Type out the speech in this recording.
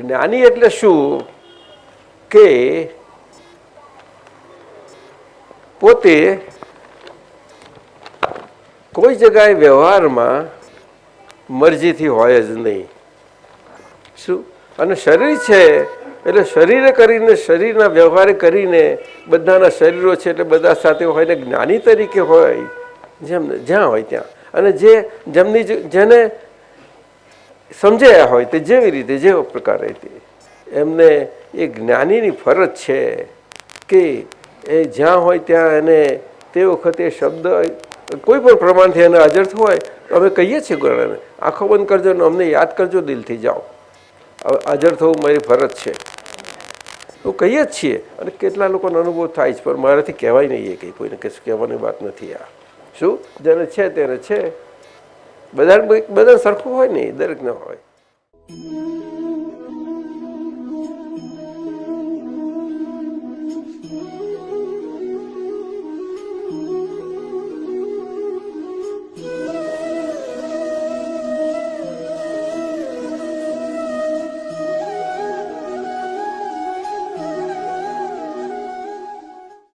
જ્ઞાની એટલે શું કે પોતે કોઈ જગ્યાએ વ્યવહારમાં મરજીથી હોય જ નહીં. શું? અને શરીર છે એટલે શરીરે કરીને શરીરના વ્યવહારે કરીને બધાના શરીરો છે એટલે બધા સાથે હોય ને જ્ઞાની તરીકે હોય જ્યાં હોય ત્યાં. અને જેને સમજાયા હોય તે જેવી રીતે જેવો પ્રકારે એમને એ જ્ઞાનીની ફરજ છે કે એ જ્યાં હોય ત્યાં એને તે વખતે શબ્દ કોઈ પણ પ્રમાણથી એને હાજર હોય તો અમે કહીએ છીએ ગુરુને આંખો બંધ કરજો ને અમને યાદ કરજો, દિલથી જાઓ, હાજર થવું મારી ફરજ છે એવું કહીએ જ છીએ. અને કેટલા લોકોનો અનુભવ થાય છે પણ મારાથી કહેવાય નહીં એ કંઈ, કોઈને કશું કહેવાની વાત નથી. આ શું જેને છે તેને છે, બધા સરખું હોય નહીં, દરેકને હોય.